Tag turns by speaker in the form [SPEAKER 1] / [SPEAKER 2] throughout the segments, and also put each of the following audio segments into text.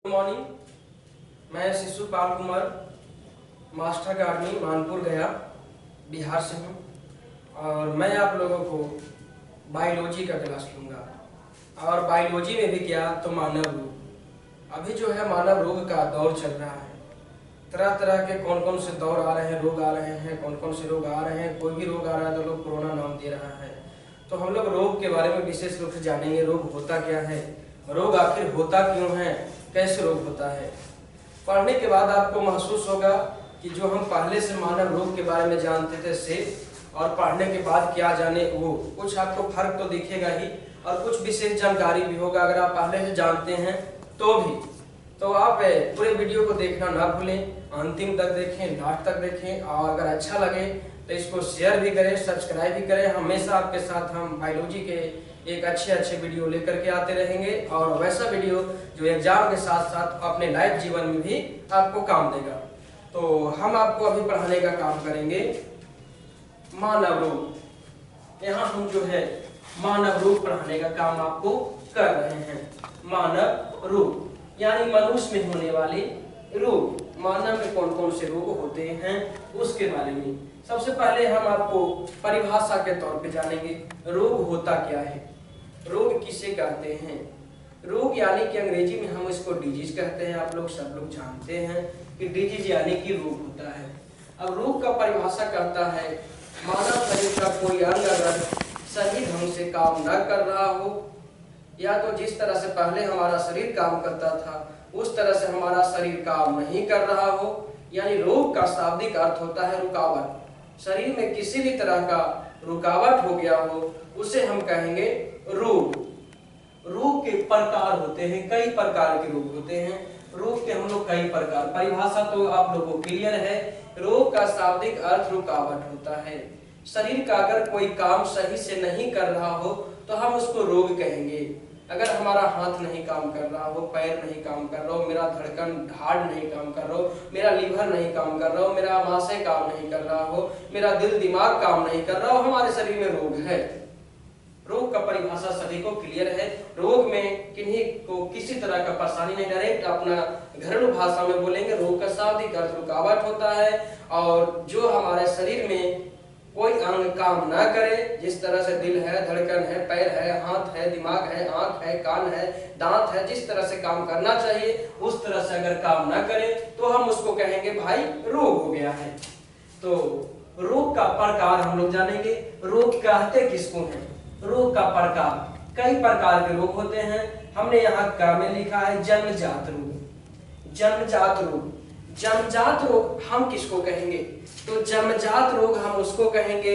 [SPEAKER 1] Good morning. मैं Shishupal Kumar master अकादमी मानपुर गया बिहार से हूँ और मैं आप लोगों को बायोलॉजी का क्लास लूँगा। और बायोलॉजी में भी क्या तो मानव रोग। अभी जो है मानव रोग का दौर चल रहा है। तरह तरह के कौन कौन से दौर आ रहे हैं, रोग आ रहे हैं, कौन कौन से रोग आ रहे हैं। कोई भी रोग आ रहा है तो लोग कोरोना नाम दे रहा है। तो हम लोग रोग के बारे में विशेष रूप से जानेंगे। रोग होता क्या है, रोग आखिर होता क्यों है, कैसे रोग होता है। पढ़ने के बाद आपको महसूस होगा कि जो हम पहले से मानव रोग के बारे में जानते थे से और पढ़ने के बाद क्या जाने वो कुछ आपको फर्क तो दिखेगा ही और कुछ विशेष जानकारी भी होगा। अगर आप पहले से जानते हैं तो भी तो आप पूरे वीडियो को देखना ना भूलें, अंतिम तक देखें, लास्ट तक देखें। और अगर अच्छा लगे तो इसको शेयर भी करें, सब्सक्राइब भी करें। हमेशा आपके साथ हम बायोलॉजी के एक अच्छे वीडियो लेकर के आते रहेंगे और वैसा वीडियो जो एग्जाम के साथ साथ अपने लाइफ जीवन में भी आपको काम देगा। तो हम आपको अभी पढ़ाने का काम करेंगे मानव रोग। यहाँ हम जो है मानव रोग पढ़ाने का काम आपको कर रहे हैं। मानव रोग यानी मनुष्य में होने वाले रोग। मानव में कौन कौन से रोग होते हैं उसके बारे में सबसे पहले हम आपको परिभाषा के तौर पे जानेंगे। रोग होता क्या है, रोग किसे कहते हैं। रोग यानी कि अंग्रेजी में हम इसको डिजीज कहते हैं। आप लोग सब लोग जानते हैं कि डिजीज यानी कि रोग होता है। अब रोग का परिभाषा कहता है मानव शरीर का कोई अंग अगर सही ढंग से काम न कर रहा हो या तो जिस तरह से पहले हमारा शरीर काम करता था उस तरह से हमारा शरीर काम नहीं कर रहा हो, यानी रोग का शाब्दिक अर्थ होता है रुकावट। शरीर में किसी भी तरह का रुकावट हो गया हो उसे हम कहेंगे रोग। रोग के प्रकार होते हैं, कई प्रकार के रोग होते हैं। रोग के हम लोग कई प्रकार, परिभाषा तो आप लोगों को क्लियर है। रोग का शाब्दिक अर्थ रुकावट होता है। शरीर का अगर कोई काम सही से नहीं कर रहा हो तो हम उसको रोग कहेंगे। अगर हमारा हाथ नहीं काम कर रहा हो, पैर नहीं काम कर रहा हो, मेरा धड़कन हार्ट नहीं काम कर रहा हो, मेरा लीवर नहीं काम कर रहा हो, मेरा आमाशय काम नहीं कर रहा हो, मेरा दिल दिमाग काम नहीं कर रहा हो, हमारे शरीर में रोग है। रोग का परिभाषा सभी को क्लियर है। रोग में किन्हीं को किसी तरह का परेशानी नहीं, डायरेक्ट अपना घरेलू भाषा में बोलेंगे। रोग का शाब्दिक अर्थ रुकावट होता है और जो हमारे शरीर में कोई अंग काम ना करे, जिस तरह से दिल है, धड़कन है, पैर है, हाथ है, दिमाग है, आंख है, कान है, दांत है, जिस तरह से काम करना चाहिए उस तरह से अगर काम ना करे तो हम उसको कहेंगे भाई रोग हो गया है। तो रोग का प्रकार हम लोग जानेंगे। रोग कहते किसको हैं, रोग का प्रकार, कई प्रकार के रोग होते हैं। हमने यहाँ का में लिखा है जन्मजात रोग। जन्मजात रोग, जन्मजात रोग हम किसको कहेंगे तो जन्मजात रोग हम उसको कहेंगे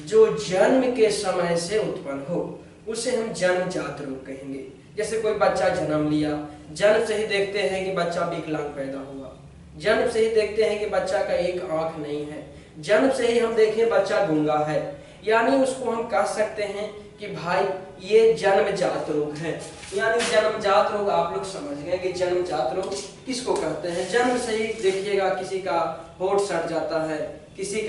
[SPEAKER 1] जो जन्म के समय से उत्पन्न हो, उसे हम जन्मजात रोग कहेंगे। जैसे कोई बच्चा जन्म लिया, जन्म से ही देखते हैं कि बच्चा विकलांग पैदा हुआ, जन्म से ही देखते हैं कि बच्चा का एक आंख नहीं है, जन्म से ही हम देखें बच्चा गूंगा है, यानी उसको हम कह सकते हैं कि भाई ये जन्मजात रोग है। यानी जन्मजात रोग आप लोग समझ गए कि जन्मजात रोग किसको कहते हैं। जन्म से ही देखिएगा किसी का होठ सट जाता है, किसी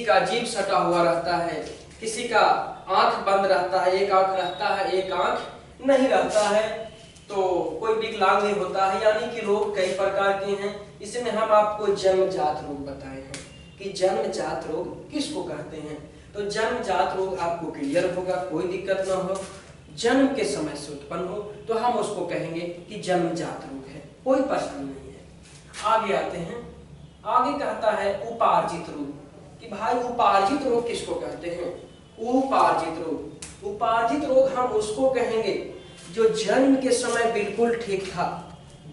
[SPEAKER 1] का जीभ सटा हुआ रहता है, किसी का आंख बंद रहता है, एक आंख रहता है, एक आंख नहीं रहता है, तो कोई विकलांग नहीं होता है। यानी कि रोग कई प्रकार के हैं। इसमें हम आपको जन्मजात रोग बताए हैं कि जन्मजात रोग किसको कहते हैं। तो जन्मजात रोग आपको क्लियर होगा, कोई दिक्कत ना हो। जन्म के समय से उत्पन्न हो तो हम उसको कहेंगे कि जन्मजात रोग है, कोई परेशानी नहीं है। आगे आते हैं, आगे कहता है उपार्जित रोग कि भाई उपार्जित रोग किसको कहते हैं। उपार्जित रोग, उपार्जित रोग हम उसको कहेंगे जो जन्म के समय बिल्कुल ठीक था,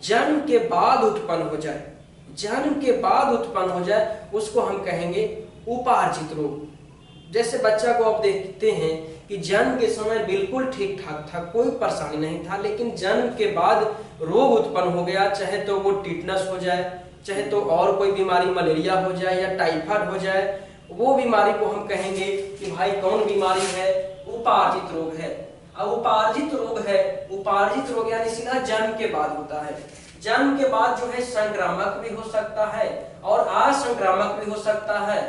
[SPEAKER 1] जन्म के बाद उत्पन्न हो जाए, जन्म के बाद उत्पन्न हो जाए उसको हम कहेंगे उपार्जित रोग। जैसे बच्चा को आप देखते हैं कि जन्म के समय बिल्कुल ठीक ठाक था, कोई परेशानी नहीं था, लेकिन जन्म के बाद रोग उत्पन्न हो गया, चाहे तो वो टिटनस हो जाए, चाहे तो और कोई बीमारी मलेरिया हो जाए या टाइफाइड हो जाए, वो बीमारी को हम कहेंगे कि भाई कौन बीमारी है, उपार्जित रोग है। अब उपार्जित रोग है, उपार्जित रोग यानी सीधा जन्म के बाद होता है। जन्म के बाद जो है संक्रामक भी हो सकता है और असंक्रामक भी हो सकता है।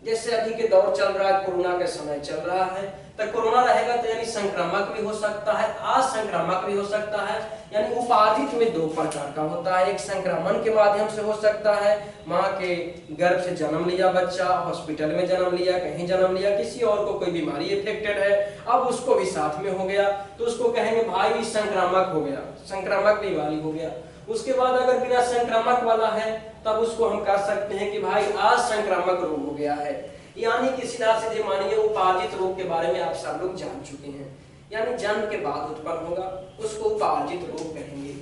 [SPEAKER 1] जैसे अभी के दौर चल रहा है, कोरोना का समय चल रहा है, तो कोरोना रहेगा तो यानी संक्रामक भी हो सकता है, असंक्रामक भी हो सकता है। यानी उपार्जित में दो प्रकार का होता है, एक संक्रमण के माध्यम से हो सकता है, माँ के गर्भ से जन्म लिया बच्चा, हॉस्पिटल में जन्म लिया, कहीं जन्म लिया, किसी और को कोई बीमारी इफेक्टेड है, अब उसको भी साथ में हो गया तो उसको कहेंगे भाई संक्रामक हो गया, संक्रामक बीमारी हो गया। उसके बाद अगर बिना संक्रामक वाला है तब उसको हम कह सकते हैं कि भाई असंक्रामक रोग हो गया है। यानी कि सीधा सीधे मानिए उपार्जित रोग के बारे में आप सब लोग जान चुके हैं, यानी जन्म के बाद उत्पन्न होगा उसको उपार्जित रोग कहेंगे।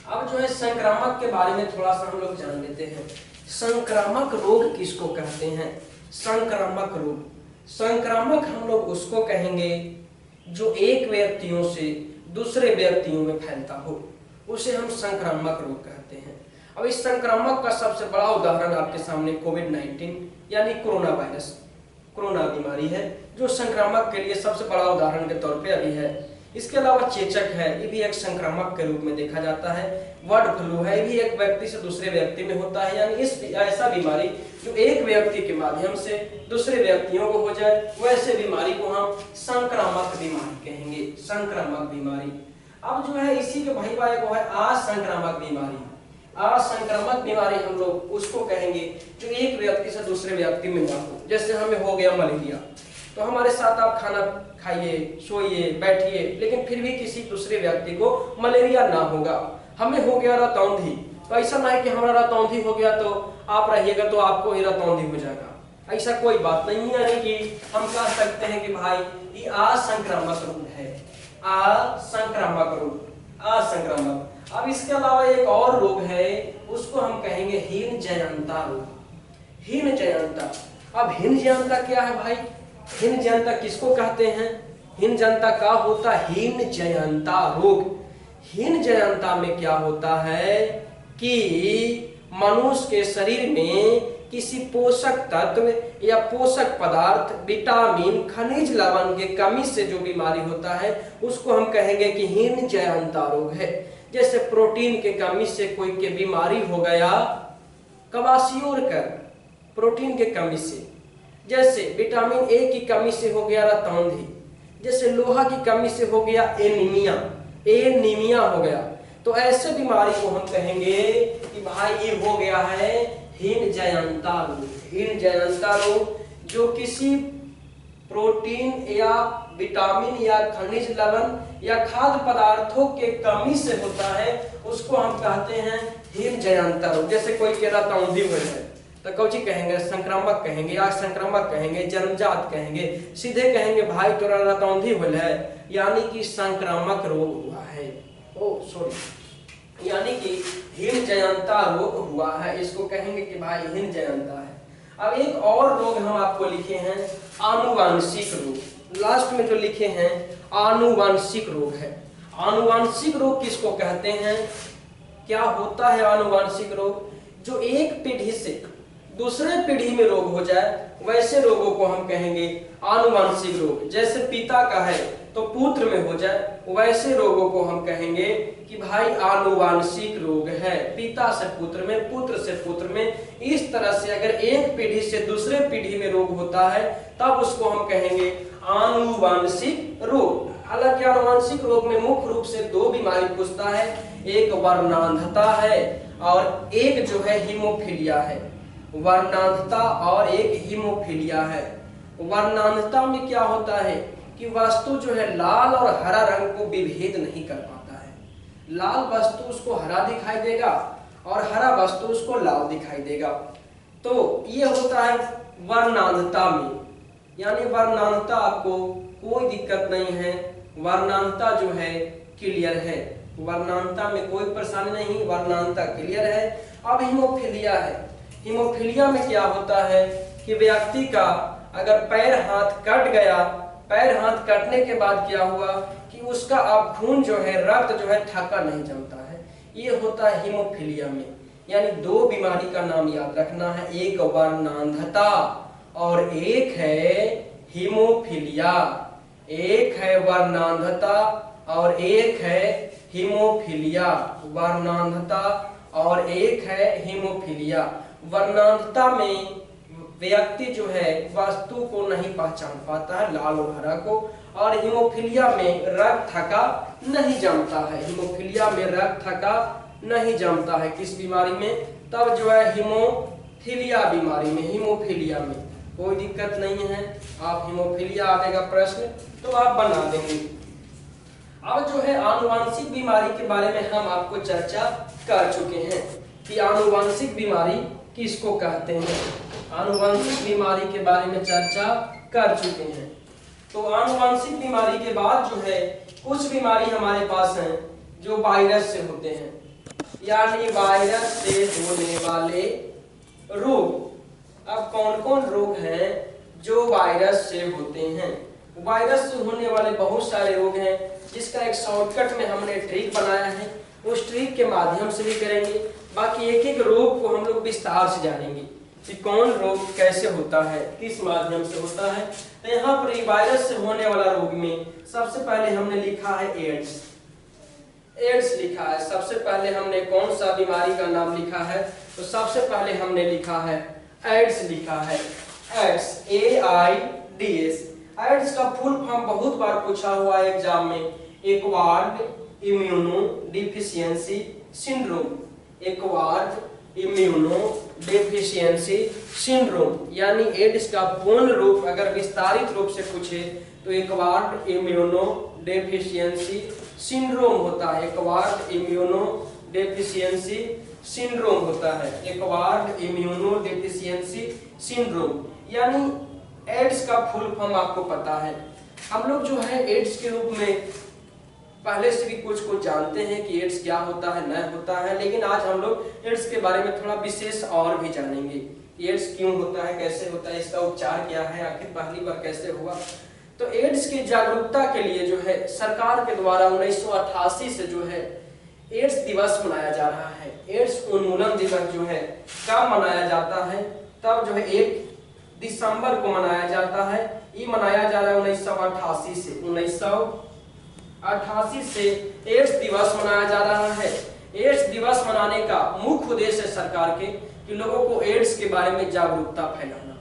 [SPEAKER 1] अब जो है संक्रामक के बारे में थोड़ा सा हम लोग जान लेते हैं। संक्रामक रोग किसको कहते हैं? संक्रामक रोग, संक्रामक हम लोग उसको कहेंगे जो एक व्यक्तियों से दूसरे व्यक्तियों में फैलता हो, उसे हम संक्रामक रोग कहते हैं। अब इस संक्रामक का सबसे बड़ा उदाहरण आपके सामने कोविड-19 यानी कोरोना वायरस, कोरोना बीमारी है जो संक्रामक के लिए सबसे बड़ा उदाहरण के तौर पे अभी है। इसके अलावा चेचक है, ये भी एक संक्रामक के रूप में देखा जाता है। बर्ड फ्लू है, ये भी एक व्यक्ति से दूसरे व्यक्ति में होता है, यानी इस ऐसा बीमारी जो एक व्यक्ति के माध्यम से दूसरे व्यक्तियों को हो जाए, वैसे बीमारी को हम संक्रामक बीमारी कहेंगे, संक्रामक बीमारी। अब जो है इसी के भाई भाई को है असंक्रामक बीमारी। असंक्रामक बीमारी हम लोग उसको कहेंगे जो एक व्यक्ति से दूसरे व्यक्ति में ना हो। जैसे हमें हो गया मलेरिया, तो हमारे साथ आप खाना खाइए, सोइए, बैठिए, लेकिन फिर भी किसी दूसरे व्यक्ति को मलेरिया ना होगा। हमें हो गया रतौंधी, तो ऐसा ना है कि हमारा रतौंधी हो गया तो आप रहिएगा तो आपको ही रतौंधी हो जाएगा, ऐसा कोई बात नहीं है। यानी कि हम कह सकते हैं कि भाई ये असंक्रामक रोग है, असंक्रामक रोग, असंक्रामक। अब इसके अलावा एक और रोग है, उसको हम कहेंगे हीनजयंता रोग, हीनजयंता। अब हीनजयंता क्या है भाई? हीनजयंता किसको कहते हैं? हीनजयंता का होता है हीनजयंता रोग। हीनजयंता में क्या होता है कि मनुष्य के शरीर में किसी पोषक तत्व या पोषक पदार्थ, विटामिन, खनिज लवण के कमी से जो बीमारी होता है उसको हम कहेंगे कि हीनजयंता रोग है। जैसे प्रोटीन के कमी से कोई के बीमारी हो गया कवासियोर कर, प्रोटीन के कमी से, जैसे विटामिन ए की कमी से हो गया रतौंधी, जैसे लोहा की कमी से हो गया एनीमिया, एनीमिया हो गया। तो ऐसे बीमारी को हम कहेंगे कि भाई ये हो गया है हीनजयंता रोग। हीनजयंता रोग जो किसी प्रोटीन या विटामिन या खनिज लवण या खाद्य पदार्थों के कमी से होता है उसको हम कहते हैं हीनजयंता रोग। जैसे कोई के रतौंधी हुए है तो कौची कहेंगे? संक्रामक कहेंगे, या संक्रामक कहेंगे, जन्मजात कहेंगे, सीधे कहेंगे भाई तोरा रतौंधी हुए है, यानी कि संक्रामक रोग हुआ है। ओ सॉरी, यानी कि हीनजयंता रोग हुआ है, इसको कहेंगे कि भाई हीनजयंता है। अब एक और रोग हम आपको लिखे हैं आनुवांशिक रोग, लास्ट में जो लिखे हैं आनुवांशिक रोग है। आनुवांशिक रोग किसको कहते हैं? क्या होता है आनुवांशिक रोग? जो एक पीढ़ी से दूसरे पीढ़ी में रोग हो जाए वैसे रोगों को हम कहेंगे आनुवांशिक रोग। जैसे पिता का है तो पुत्र में हो जाए, वैसे रोगों को हम कहेंगे कि भाई आनुवांशिक रोग है। पिता से पुत्र में, पुत्र से पुत्र में, इस तरह से अगर एक पीढ़ी से दूसरे पीढ़ी में रोग होता है तब उसको हम कहेंगे आनुवांशिक रोग। हालांकि आनुवांशिक रोग में मुख्य रूप से दो बीमारी पूछता है, एक वर्णांधता है और एक जो है हीमोफीलिया है। वर्णांधता और एक हीमोफीलिया है। वर्णांधता में क्या होता है कि वस्तु जो है लाल और हरा रंग को विभेद नहीं कर पाता है। लाल वस्तु उसको हरा दिखाई देगा और हरा वस्तु उसको लाल दिखाई देगा। तो ये होता है वर्णांधता में, यानी वर्णांधता आपको कोई दिक्कत नहीं है, वर्णांधता जो है क्लियर है, वर्णांधता में कोई परेशानी नहीं, वर्णांधता क्लियर है। अब हीमोफीलिया है। हीमोफीलिया में क्या होता है कि व्यक्ति का अगर पैर हाथ कट गया, पैर हाथ कटने के बाद क्या हुआ कि उसका अब खून जो है, रक्त जो है थक्का नहीं जमता है, ये होता है हीमोफीलिया में। यानी दो बीमारी का नाम याद रखना है, एक वर्णांधता और एक है हीमोफीलिया। एक है वर्णांधता और एक है हीमोफीलिया। वर्णांधता और एक है हीमोफीलिया। वर्णांधता में व्यक्ति जो है वस्तु को नहीं पहचान पाता है, लाल और हरा को। और हीमोफीलिया में रक्त थक्का नहीं जमता है, हीमोफीलिया में रक्त थक्का नहीं जमता है। किस बीमारी में? तब जो है हीमोफीलिया बीमारी में, हीमोफीलिया में कोई दिक्कत नहीं है। आप हीमोफीलिया आएगा प्रश्न तो आप बना देंगे। अब जो है आनुवंशिक बीमारी के बारे में हम आपको चर्चा कर चुके हैं कि आनुवंशिक बीमारी किसको कहते हैं। आनुवंशिक बीमारी के बारे में चर्चा कर चुके हैं। तो आनुवंशिक बीमारी के बाद जो है कुछ बीमारी हमारे पास हैं जो वायरस से होते हैं, यानी वायरस से होने वाले रोग। अब कौन कौन रोग हैं जो वायरस से होते हैं? वायरस से होने वाले बहुत सारे रोग हैं, जिसका एक शॉर्टकट में हमने ट्रिक बनाया है, उस ट्रिक के माध्यम से भी करेंगे। बाकी एक एक रोग को हम लोग विस्तार से जानेंगे कि कौन रोग कैसे होता है, किस माध्यम से होता है। तो यहाँ पर वायरस से होने वाला रोग में सबसे पहले हमने लिखा है एड्स। एड्स लिखा है। सबसे पहले हमने कौन सा बीमारी का नाम लिखा है? तो सबसे पहले हमने लिखा है एड्स लिखा है। AIDS, AIDS। एड्स का फुल फॉर्म बहुत बार पूछा हुआ है एग्जाम में, acquired immunodeficiency syndrome. Acquired immunodeficiency syndrome, यानी एड्स का पूर्ण रूप अगर विस्तारित रूप से पूछे तो एक्वायर्ड इम्यूनो डिफिशियंसी सिंड्रोम होता है। एक्वायर्ड इम्यूनो डिफिशियंसी सिंड्रोम होता है। एक्वायर्ड इम्यूनो डिफिशियंसी सिंड्रोम, यानी एड्स का फुल फॉर्म आपको पता है। हम लोग जो है एड्स के रूप में पहले से भी कुछ जानते हैं कि एड्स क्या होता है, न होता है, लेकिन आज हम लोग एड्स के बारे में थोड़ा विशेष और भी जानेंगे। एड्स क्यों होता है, कैसे होता है, इसका उपचार क्या है, आखिर पहली बार कैसे हुआ। तो एड्स की जागरूकता के लिए जो है सरकार के द्वारा 1988 से जो है एड्स दिवस मनाया जा रहा है। एड्स उन्मूलन दिवस जो है कब मनाया जाता है? तब जो है 1 दिसंबर को मनाया जाता है। ये मनाया जा रहा है 1988 से। 1988 से एड्स दिवस मनाया जा रहा है। एड्स दिवस मनाने का मुख्य उद्देश्य है सरकार के कि लोगों को एड्स के बारे में जागरूकता फैलाना।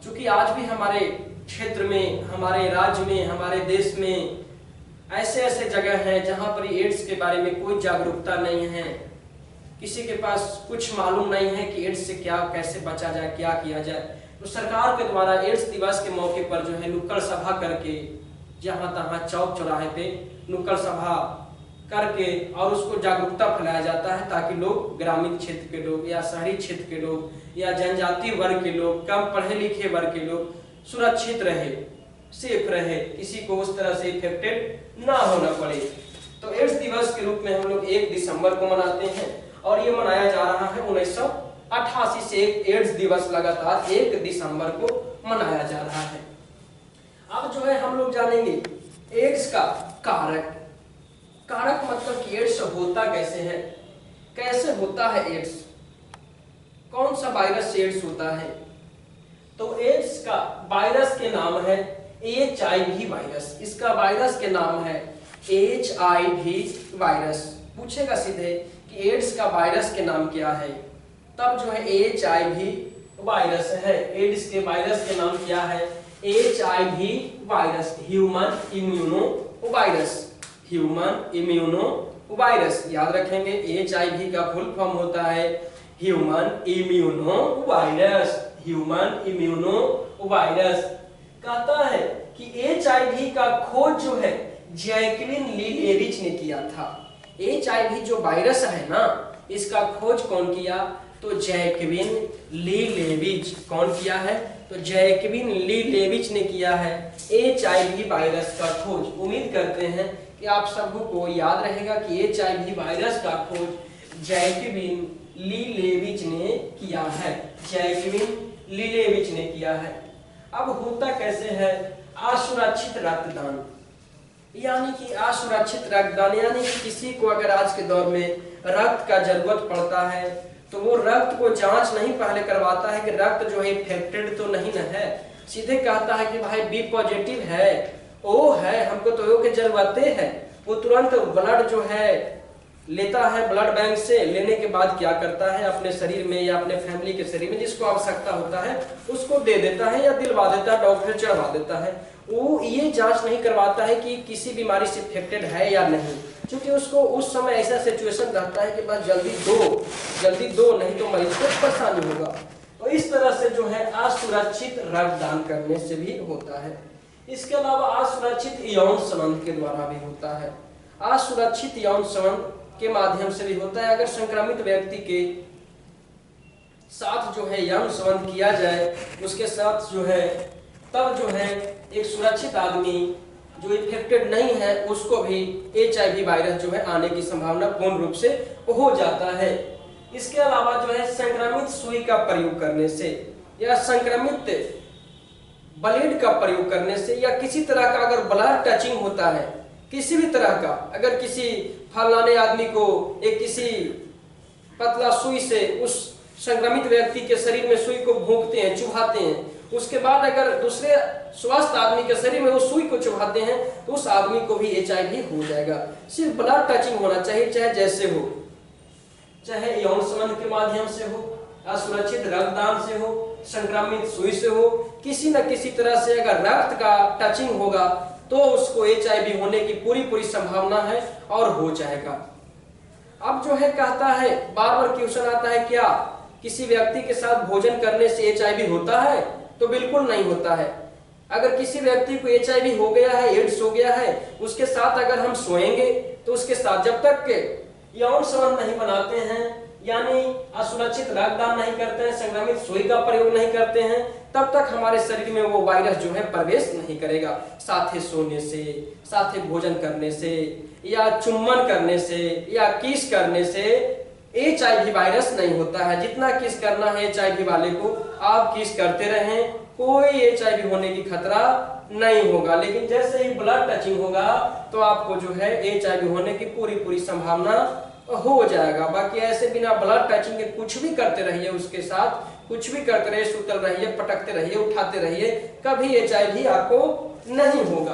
[SPEAKER 1] क्योंकि आज भी हमारे क्षेत्र में, हमारे राज्य में, हमारे देश में ऐसे ऐसे जगह हैं जहां पर एड्स के बारे में कोई जागरूकता नहीं है। किसी के पास कुछ मालूम नहीं है कि एड्स से क्या, कैसे बचा जाए, क्या किया जाए। तो सरकार के द्वारा एड्स दिवस के मौके पर जो है नुक्कड़ सभा करके, जहां तहां चौक चौराहे पे नुक्कड़ सभा करके और उसको जागरूकता फैलाया जाता है, ताकि लोग, ग्रामीण क्षेत्र के लोग या शहरी क्षेत्र के लोग या जनजातीय वर्ग के लोग, कम पढ़े लिखे वर्ग के लोग सुरक्षित रहे, सेफ रहे, किसी को उस तरह से इफेक्टेड ना होना पड़े। तो एड्स दिवस के रूप में हम लोग 1 दिसंबर को मनाते हैं और ये मनाया जा रहा है 1988 से। एड्स दिवस लगातार 1 दिसंबर को मनाया जा रहा है। अब जो है हम लोग जानेंगे एड्स का कारक। कारक मतलब कि एड्स होता कैसे है, कैसे होता है एड्स, कौन सा वायरस से एड्स होता है। तो एड्स का वायरस के नाम है HIV वायरस। इसका वायरस के नाम है HIV वायरस। पूछेगा सीधे कि एड्स का वायरस के नाम क्या है, तब जो है HIV वायरस है। एड्स के वायरस के नाम क्या है? HIV virus, human immuno virus. Human immuno virus, याद रखेंगे। HIV का फुल फॉर्म होता है human immuno virus. Human immuno virus कहता है कि HIV का खोज जो है जैकलिन ली लेविच ने किया था। HIV जो वायरस है ना, इसका खोज कौन किया? तो जैकलिन ली लेविच। कौन किया है? तो जैकलिन ली लेविच ने किया है HIV वायरस का खोज। उम्मीद करते हैं कि आप सबको याद रहेगा कि HIV वायरस का खोज जैकलिन ली लेविच ने किया है। जैकलिन ली लेविच ने किया है। अब होता कैसे है? असुरक्षित रक्तदान, यानी कि असुरक्षित रक्तदान, यानी कि किसी को अगर आज के दौर में रक्त का जरूरत पड़ता है तो वो रक्त को जांच नहीं पहले करवाता है कि रक्त जो है इन्फेक्टेड तो नहीं न है। सीधे कहता है कि भाई बी पॉजिटिव है, ओ है, हमको तो ओ की जरूरत है। वो तुरंत ब्लड जो है लेता है ब्लड बैंक से, लेने के बाद क्या करता है अपने शरीर में या अपने फैमिली के शरीर में जिसको आवश्यकता होता है उसको दे देता है या दिलवा देता है, डॉक्टर चढ़वा देता है। वो ये जांच नहीं करवाता है कि किसी बीमारी से इन्फेक्टेड है या नहीं, क्योंकि उसको उस समय ऐसा सिचुएशन रहता है कि बस जल्दी दो नहीं तो मरीज को परेशानी होगा। तो इस तरह से जो है असुरक्षित रक्तदान करने से भी होता है। इसके अलावा असुरक्षित यौन संबंध के द्वारा भी होता है। असुरक्षित यौन संबंध के माध्यम से भी होता है। अगर संक्रमित व्यक्ति के साथ जो है यौन संबंध किया जाए, उसके साथ जो है तब जो है एक सुरक्षित आदमी जो इन्फेक्टेड नहीं है उसको भी HIV वायरस जो है आने की संभावना पूर्ण रूप से हो जाता है। इसके अलावा जो है संक्रमित सुई का प्रयोग करने से या संक्रमित ब्लेड का प्रयोग करने से या किसी तरह का अगर ब्लड टचिंग होता है किसी भी तरह का, अगर किसी फलाने आदमी को एक किसी पतला सुई से उस संक्रमित व्यक्ति के शरीर में सुई को भोंकते हैं, चुभाते हैं, उसके बाद अगर दूसरे स्वस्थ आदमी के शरीर में वो सुई को चुभाते हैं तो उस आदमी को भी HIV हो जाएगा। सिर्फ ब्लड टचिंग होना चाहिए, चाहे जैसे हो, चाहे यौन संबंध के माध्यम से हो, असुरक्षित रक्तदान से हो, संक्रमित सुई से हो, किसी न किसी तरह से अगर रक्त का टचिंग होगा तो उसको HIV होने की पूरी संभावना है और हो जाएगा। अब जो है कहता है, बार बार क्वेश्चन आता है, क्या किसी व्यक्ति के साथ भोजन करने से HIV होता है? तो बिल्कुल नहीं होता है। अगर किसी व्यक्ति को HIV हो गया है, एड्स हो गया है, उसके साथ अगर हम सोएंगे तो उसके साथ जब तक के यौन संबंध नहीं बनाते हैं, यानी असुरक्षित रक्तदान नहीं करते हैं, संक्रमित सुई का प्रयोग नहीं करते हैं, तब तक हमारे शरीर में वो वायरस जो है प्रवेश नहीं करेगा। साथ ही सोने से, साथ ही भोजन करने से या चुम्बन करने से या किस करने से HIV वायरस नहीं होता है। जितना किस करना है HIV वाले को आप किस करते रहें, कोई HIV होने की खतरा नहीं होगा। लेकिन जैसे ही ब्लड टचिंग होगा तो आपको जो है HIV होने की पूरी संभावना हो जाएगा। बाकी ऐसे बिना ब्लड टचिंग के कुछ भी करते रहिए, उसके साथ कुछ भी करते रहिए, सुतल रहिए, पटकते रहिए, उठाते रहिए, कभी HIV आपको नहीं होगा।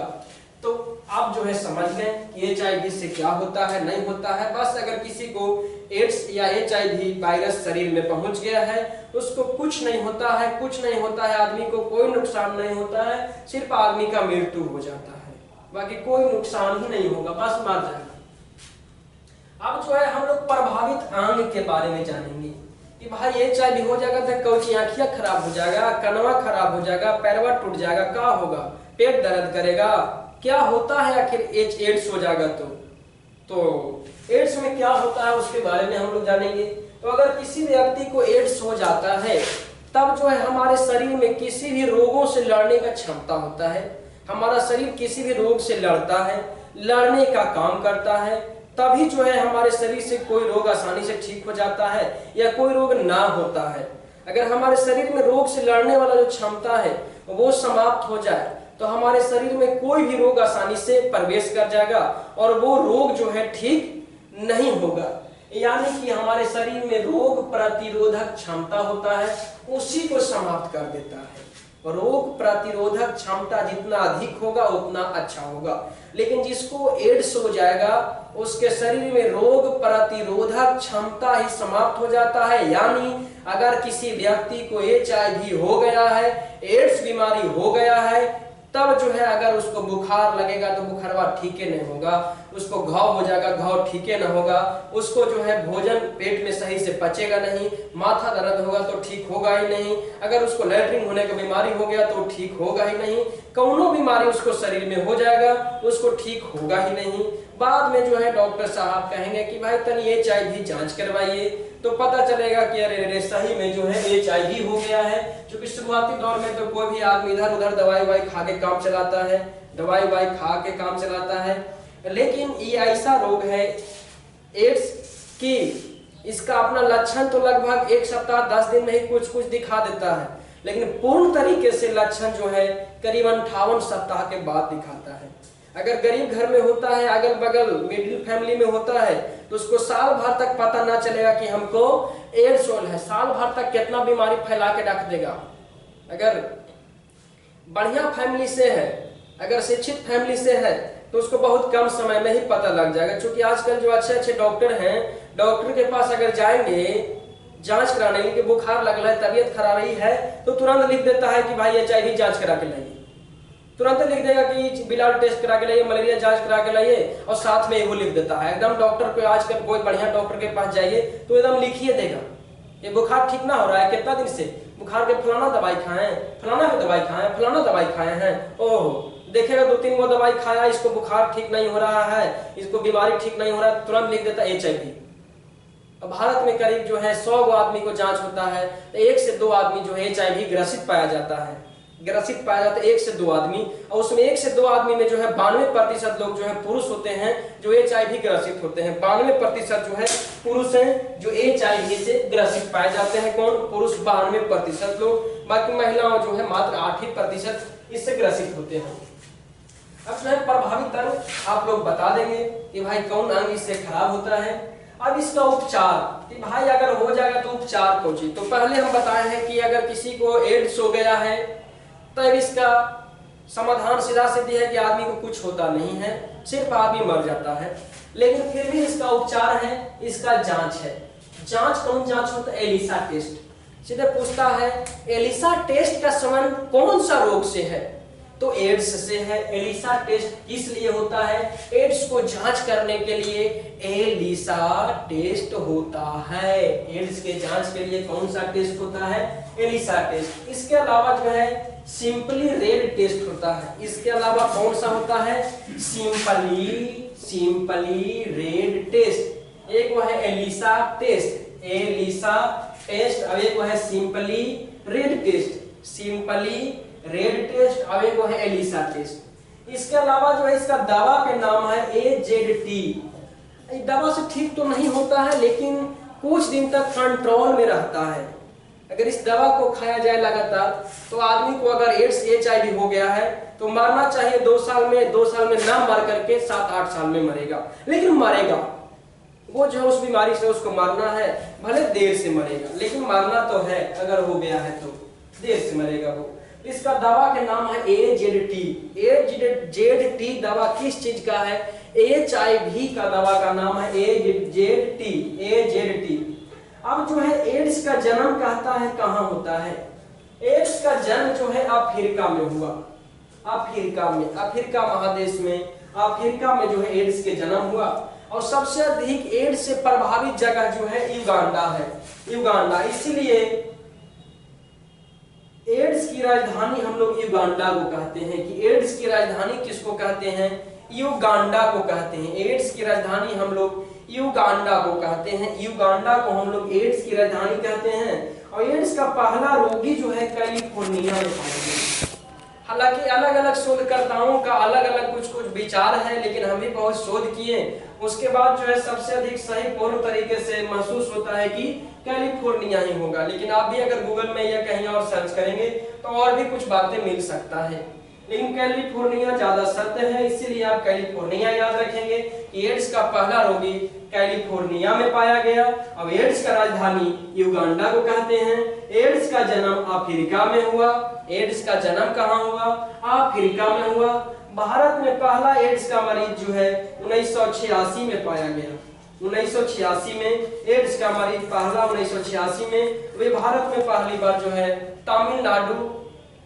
[SPEAKER 1] तो आप जो है समझ लें कि HIV से क्या होता है, नहीं होता है। बस अगर किसी को एड्स या HIV वायरस शरीर में पहुंच गया है उसको कुछ नहीं होता है, कुछ नहीं होता है, आदमी को कोई नुकसान नहीं होता है, सिर्फ आदमी का मृत्यु हो जाता है, बाकी कोई नुकसान ही नहीं होगा, बस मर जाएगा। अब जो है हम लोग प्रभावित अंग के बारे में जानेंगे कि भाई HIV हो जाएगा तो कौची आंखियां खराब हो जाएगा, कनवा खराब हो जाएगा, पैरवा टूट जाएगा, क्या होगा, पेट दर्द करेगा, क्या होता है आखिर एड्स हो जाएगा तो एड्स में क्या होता है उसके बारे में हम लोग जानेंगे। तो अगर किसी व्यक्ति को एड्स हो जाता है तब जो है हमारे शरीर में किसी भी रोगों से लड़ने का क्षमता होता है। हमारा शरीर किसी भी रोग से लड़ता है, लड़ने का काम करता है, तभी जो है हमारे शरीर से कोई रोग आसानी से ठीक हो जाता है या कोई रोग ना होता है। अगर हमारे शरीर में रोग से लड़ने वाला जो क्षमता है वो समाप्त हो जाए तो हमारे शरीर में कोई भी रोग आसानी से प्रवेश कर जाएगा और वो रोग जो है ठीक नहीं होगा। यानी कि हमारे शरीर में रोग प्रतिरोधक क्षमता होता है, उसी को समाप्त कर देता है। रोग प्रतिरोधक क्षमता जितना अधिक होगा उतना अच्छा होगा। लेकिन जिसको एड्स हो जाएगा उसके शरीर में रोग प्रतिरोधक क्षमता ही समाप्त हो जाता है। यानी अगर किसी व्यक्ति को HIV हो गया है, एड्स बीमारी हो गया है, तब जो है अगर उसको बुखार लगेगा तो बुखारवा ठीक नहीं होगा, उसको घाव हो जाएगा, घाव ठीक न होगा, उसको जो है भोजन पेट में सही से पचेगा नहीं, माथा दर्द होगा तो ठीक होगा ही नहीं, अगर उसको लैट्रिन होने का बीमारी हो गया तो ठीक होगा ही नहीं, कौनो बीमारी उसको शरीर में हो जाएगा उसको ठीक होगा ही नहीं। बाद में जो है डॉक्टर साहब कहेंगे कि भाई तनी HIV जांच करवाइए तो पता चलेगा कि अरे सही में जो है HIV हो गया है। क्योंकि शुरुआती दौर में तो कोई भी आदमी इधर उधर दवाई खा के काम चलाता है, दवाई खा के काम चलाता है। लेकिन ये ऐसा रोग है एड्स कि इसका अपना लक्षण तो लगभग 1 सप्ताह 10 दिन में ही कुछ दिखा देता है, लेकिन पूर्ण तरीके से लक्षण जो है करीबन 58 सप्ताह के बाद दिखाता है। अगर गरीब घर में होता है, अगल बगल मिडिल फैमिली में होता है, तो उसको साल भर तक पता ना चलेगा कि हमको एड्स है। साल भर तक कितना बीमारी फैला के रख देगा। अगर बढ़िया फैमिली से है, अगर शिक्षित फैमिली से है, तो उसको बहुत कम समय में ही पता लग जाएगा। क्योंकि आजकल जो अच्छे अच्छे डॉक्टर हैं, डॉक्टर के पास अगर जाएंगे जांच कराने के लिए बुखार लग रहा है, तबीयत खराब रही है, तो तुरंत लिख देता है कि भाई HIV जांच करा के लाइए। तुरंत लिख देगा कि ब्लड टेस्ट करा के लाइए, मलेरिया जांच करा के लाइए, और साथ में वो लिख देता है। एकदम डॉक्टर को आजकल कोई बढ़िया डॉक्टर के पास जाइए तो एकदम लिखिए देगा, ये बुखार ठीक ना हो रहा है, कितना दिन से बुखार के फलाना दवाई खाएं, फलाना भी दवाई खाएं, फलाना दवाई खाए हैं, ओह देखेगा 2-3 वो दवाई खाया, इसको बुखार ठीक नहीं हो रहा है, इसको बीमारी ठीक नहीं हो रहा है, तुरंत लिख देता HIV। अब भारत में करीब जो है 100 गो आदमी को जांच होता है, तो 1 से 2 आदमी जो है HIV ग्रसित पाया जाता है, ग्रसित पाया जाता है 1 से 2 आदमी। और उसमें 1 से 2 आदमी में जो है 92% लोग जो है पुरुष होते हैं जो HIV ग्रसित होते हैं। 92% जो है पुरुष हैं जो HIV से ग्रसित पाए जाते हैं। कौन? पुरुष 92% लोग, बाकी महिलाओं जो है मात्र 8% इससे ग्रसित होते हैं। अब जो है प्रभावित अंग आप लोग बता देंगे कि भाई कौन अंग इससे खराब होता है। अब इसका उपचार कि भाई अगर हो जाएगा तो उपचार कौन सी, तो पहले हम बताए हैं कि अगर किसी को एड्स हो गया है तब इसका समाधान सीधा सीधी है कि आदमी को कुछ होता नहीं है, सिर्फ आदमी मर जाता है। लेकिन फिर भी इसका उपचार है, इसका जांच है। जांच कौन जांच होता है? ELISA test. सीधे पूछता है एलिसा टेस्ट का संबंध कौन सा रोग से है, तो एड्स से है। एलिसा टेस्ट किस लिए होता है? एड्स को जांच करने के लिए एलिसा टेस्ट होता है। एड्स के जांच के लिए कौन सा टेस्ट होता है? ELISA test. इसके अलावा जो है सिंपली रेड टेस्ट होता है। इसके अलावा कौन सा होता है? SimpliRED test. एक वो है एलिसा टेस्ट, एलिसा टेस्ट, और एक वो है SimpliRED test, SimpliRED test, और एक वो है एलिसा टेस्ट। इसके अलावा जो है इसका दवा के नाम है AZT। दवा से ठीक तो नहीं होता है लेकिन कुछ दिन तक कंट्रोल में रहता है। अगर इस दवा को खाया जाए लगातार तो आदमी को अगर एड्स HIV हो गया है तो मरना चाहिए 2 साल में, 2 साल में ना मर करके 7-8 साल में मरेगा, लेकिन मरेगा। वो जो है उस बीमारी से उसको मरना है, भले देर से मरेगा लेकिन मरना तो है। अगर हो गया है तो देर से मरेगा वो। इसका दवा के नाम है AZT। AZT दवा किस चीज का है? HIV का दवा का नाम है AZT। अब जो है एड्स का जन्म कहता है कहाँ होता है? एड्स का जन्म जो है अफ्रीका में हुआ। अफ्रीका में, अफ्रीका महादेश में, अफ्रीका में जो है एड्स के जन्म हुआ। और सबसे अधिक एड्स से प्रभावित जगह जो है युगांडा है, युगांडा। इसीलिए एड्स की राजधानी हम लोग युगांडा को कहते हैं। कि एड्स की राजधानी किसको कहते हैं? युगांडा को कहते हैं। एड्स की राजधानी हम लोग युगांडा को कहते हैं। युगांडा को हम लोग एड्स की राजधानी कहते हैं। और एड्स का पहला रोगी जो है कैलिफोर्निया में पाया गया। हालांकि अलग अलग शोधकर्ताओं का अलग अलग कुछ विचार है, लेकिन हम भी बहुत शोध किए, उसके बाद जो है सबसे अधिक सही पूर्ण तरीके से महसूस होता है कि कैलिफोर्निया ही होगा। लेकिन आप भी अगर गूगल में या कहीं और सर्च करेंगे तो और भी कुछ बातें मिल सकता है, लेकिन कैलिफोर्निया ज्यादा सत्य है, इसीलिए आप कैलिफोर्निया याद रखेंगे कि एड्स का पहला रोगी कैलिफोर्निया में पाया गया। अब एड्स का राजधानी युगांडा को कहते हैं। एड्स का जन्म अफ्रीका में हुआ। एड्स का जन्म कहाँ हुआ? अफ्रीका में हुआ। भारत में पहला एड्स का मरीज जो है 1986 में पाया गया। 1986 में एड्स का मरीज पहला 1986 में वे भारत में पहली बार जो है तमिलनाडु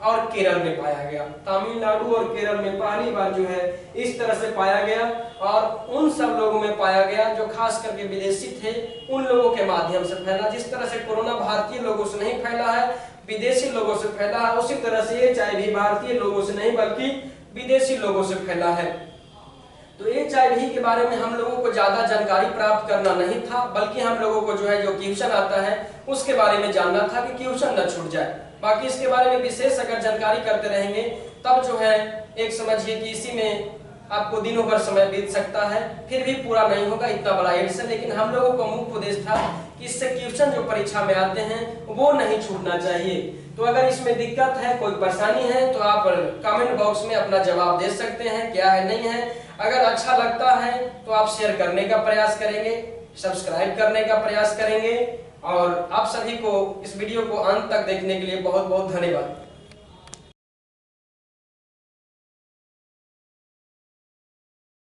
[SPEAKER 1] और केरल में पाया गया। तमिलनाडु और केरल में पहली बार जो है इस तरह से पाया गया। और उन सब लोगों में पाया गया जो खास करके विदेशी थे, उन लोगों के माध्यम से फैला। जिस तरह से कोरोना भारतीय लोगों से नहीं फैला है, विदेशी लोगों से फैला है, उसी तरह से HIV भारतीय लोगों से नहीं बल्कि विदेशी लोगों से फैला है। तो HIV के बारे में हम लोगों को ज्यादा जानकारी प्राप्त करना नहीं था, बल्कि हम लोगों को जो है जो क्वेश्चन आता है उसके बारे में जानना था कि क्वेश्चन न छूट जाए। बाकी इसके बारे में विशेष अगर जानकारी करते रहेंगे तब जो है एक समझिए कि इसी में आपको दिनों भर समय बीत सकता है, फिर भी पूरा नहीं होगा इतना बड़ा एड्स है। लेकिन हम लोगों का मुख्य उद्देश्य था कि इससे क्वेश्चन जो परीक्षा में आते हैं वो नहीं छूटना चाहिए। तो अगर इसमें दिक्कत है, कोई परेशानी है, तो आप कमेंट बॉक्स में अपना जवाब दे सकते हैं, क्या है नहीं है। अगर अच्छा लगता है तो आप शेयर करने का प्रयास करेंगे, सब्सक्राइब करने का प्रयास करेंगे। और आप सभी को इस वीडियो को अंत तक देखने के लिए बहुत बहुत धन्यवाद।